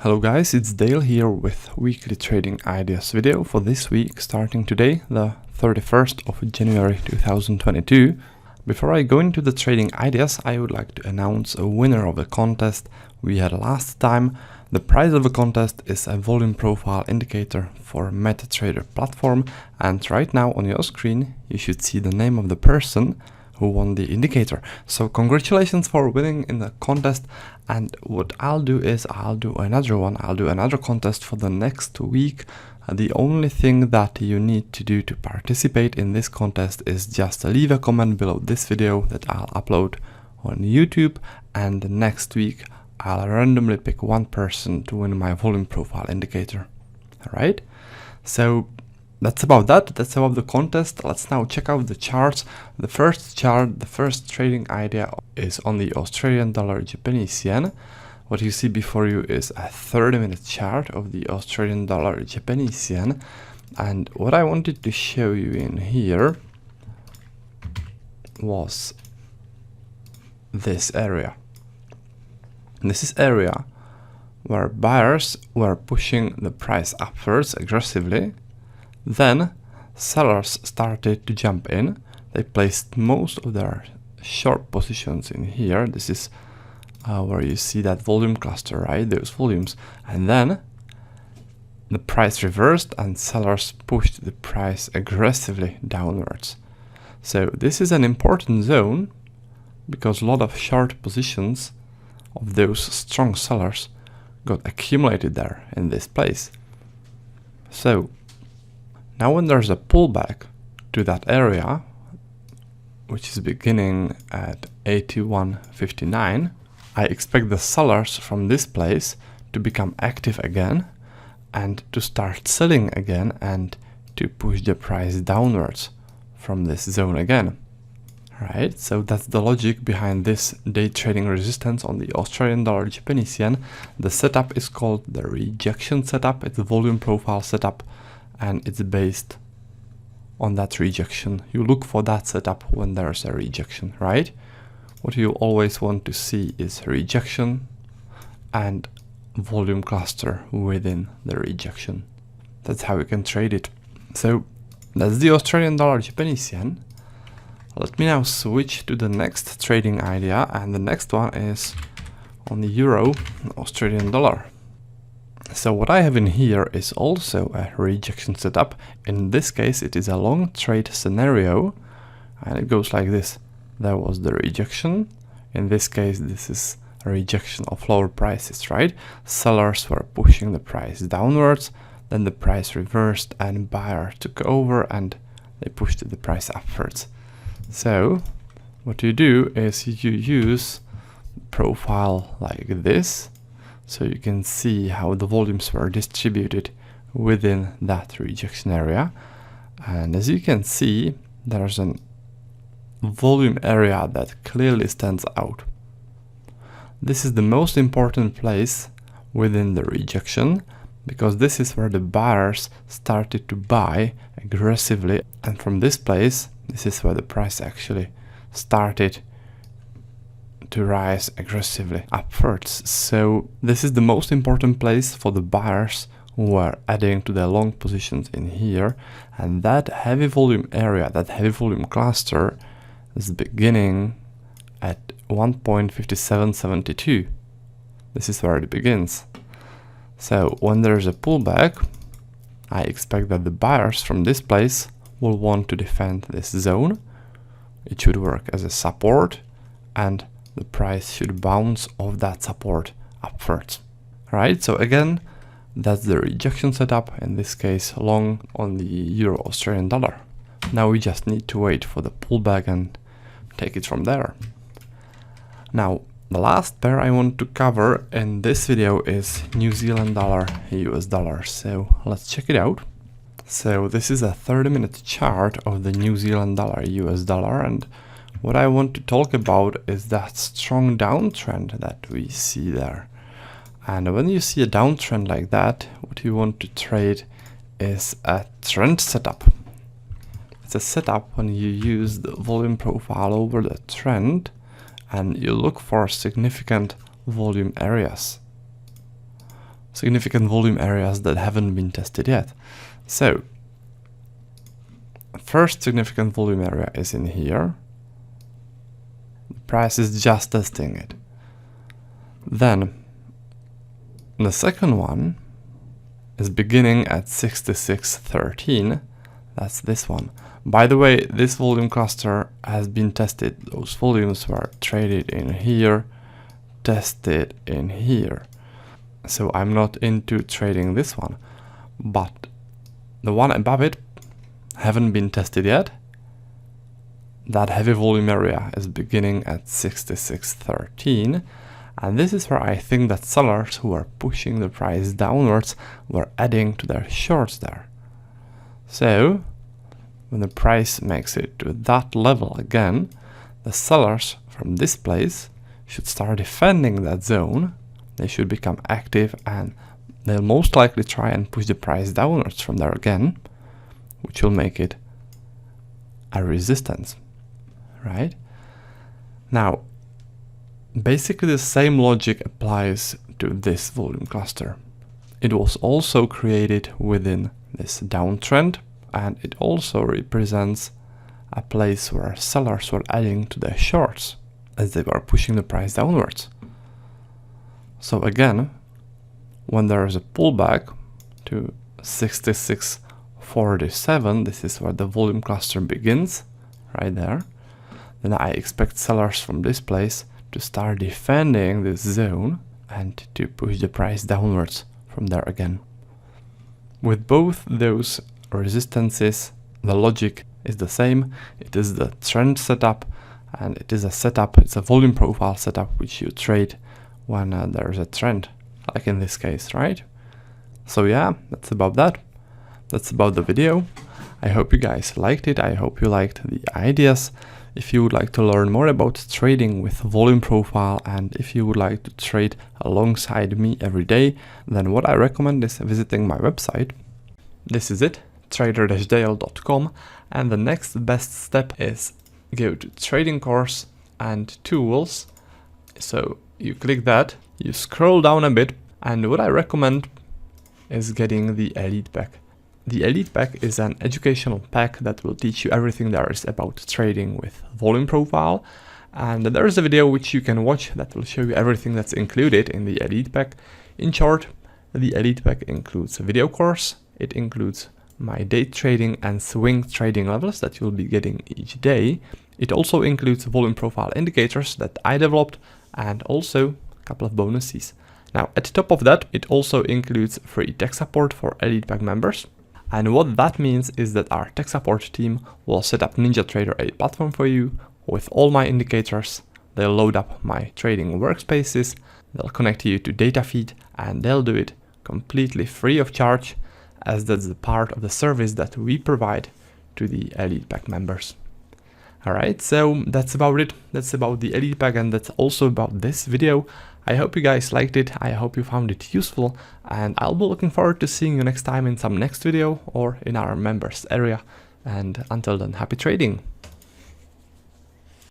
Hello guys, it's Dale here with weekly trading ideas video for this week starting today, the 31st of January 2022. Before I go into the trading ideas, I would like to announce a winner of the contest we had last time. The prize of the contest is a volume profile indicator for MetaTrader platform, and right now on your screen you should see the name of the person who won the indicator. So congratulations for winning in the contest, and what I'll do is I'll do another contest for the next week. The only thing that you need to do to participate in this contest is just leave a comment below this video that I'll upload on YouTube, and next week I'll randomly pick one person to win my volume profile indicator. Alright, so that's about the contest. Let's now check out the charts. The first chart, the first trading idea is on the Australian dollar Japanese yen. What you see before you is a 30-minute chart of the Australian dollar Japanese yen. And what I wanted to show you in here was this area. This is area where buyers were pushing the price upwards aggressively. Then sellers started to jump in. They placed most of their short positions in here. This is where you see that volume cluster, right? Those volumes. And then the price reversed and sellers pushed the price aggressively downwards. So this is an important zone because a lot of short positions of those strong sellers got accumulated there in this place. So now when there's a pullback to that area, which is beginning at 81.59, I expect the sellers from this place to become active again and to start selling again and to push the price downwards from this zone again. Right, so that's the logic behind this day trading resistance on the Australian dollar Japanese yen. The setup is called the rejection setup. It's a volume profile setup, and it's based on that rejection. You look for that setup when there's a rejection, right? What you always want to see is rejection and volume cluster within the rejection. That's how you can trade it. So that's the Australian dollar Japanese yen. Let me now switch to the next trading idea, and the next one is on the euro Australian dollar. So what I have in here is also a rejection setup. In this case it is a long trade scenario, and it goes like this. There was the rejection. In this case this is a rejection of lower prices, right? Sellers were pushing the price downwards, then the price reversed and buyer took over and they pushed the price upwards. So what you do is you use profile like this, so you can see how the volumes were distributed within that rejection area. And as you can see, there's a volume area that clearly stands out. This is the most important place within the rejection, because this is where the buyers started to buy aggressively, and from this place, this is where the price actually started to rise aggressively upwards. So this is the most important place for the buyers who are adding to their long positions in here, and that heavy volume area, that heavy volume cluster is beginning at 1.5772. This is where it begins. So when there's a pullback, I expect that the buyers from this place will want to defend this zone. It should work as a support, and the price should bounce off that support upwards. Right, so again, that's the rejection setup, in this case long on the euro Australian dollar. Now we just need to wait for the pullback and take it from there. Now the last pair I want to cover in this video is New Zealand dollar US dollar, so let's check it out. So this is a 30-minute chart of the New Zealand dollar US dollar, and what I want to talk about is that strong downtrend that we see there. And when you see a downtrend like that, what you want to trade is a trend setup. It's a setup when you use the volume profile over the trend and you look for significant volume areas. significant volume areas that haven't been tested yet. So, first significant volume area is in here. The price is just testing it. Then, the second one is beginning at 66.13. That's this one. By the way, this volume cluster has been tested. Those volumes were traded in here, tested in here. So I'm not into trading this one, but the one above it haven't been tested yet. That heavy volume area is beginning at 66.13, and this is where I think that sellers who are pushing the price downwards were adding to their shorts there. So when the price makes it to that level again, the sellers from this place should start defending that zone. They should become active, and they'll most likely try and push the price downwards from there again, which will make it a resistance, right? Now, basically the same logic applies to this volume cluster. It was also created within this downtrend, and it also represents a place where sellers were adding to their shorts as they were pushing the price downwards. So again, when there is a pullback to 66.47, this is where the volume cluster begins, right there, then I expect sellers from this place to start defending this zone and to push the price downwards from there again. With both those resistances, the logic is the same. It is the trend setup, and it is a setup, it's a volume profile setup which you trade when there's a trend, like in this case, right? So yeah, that's about that. That's about the video. I hope you guys liked it. I hope you liked the ideas. If you would like to learn more about trading with volume profile, and if you would like to trade alongside me every day, then what I recommend is visiting my website. This is it, trader-dale.com, and the next best step is go to trading course and tools. So you click that, you scroll down a bit, and what I recommend is getting the Elite Pack. The Elite Pack is an educational pack that will teach you everything there is about trading with volume profile, and there is a video which you can watch that will show you everything that's included in the Elite Pack. In short, the Elite Pack includes a video course, it includes my day trading and swing trading levels that you'll be getting each day. It also includes volume profile indicators that I developed, and also a couple of bonuses. Now, at the top of that, it also includes free tech support for Elite Pack members. And what that means is that our tech support team will set up NinjaTrader, a platform for you with all my indicators. They'll load up my trading workspaces, they'll connect you to data feed, and they'll do it completely free of charge, as that's the part of the service that we provide to the Elite Pack members. Alright, so that's about it. That's about the Elite Pack, and that's also about this video. I hope you guys liked it, I hope you found it useful, and I'll be looking forward to seeing you next time in some next video or in our members area. And until then, happy trading!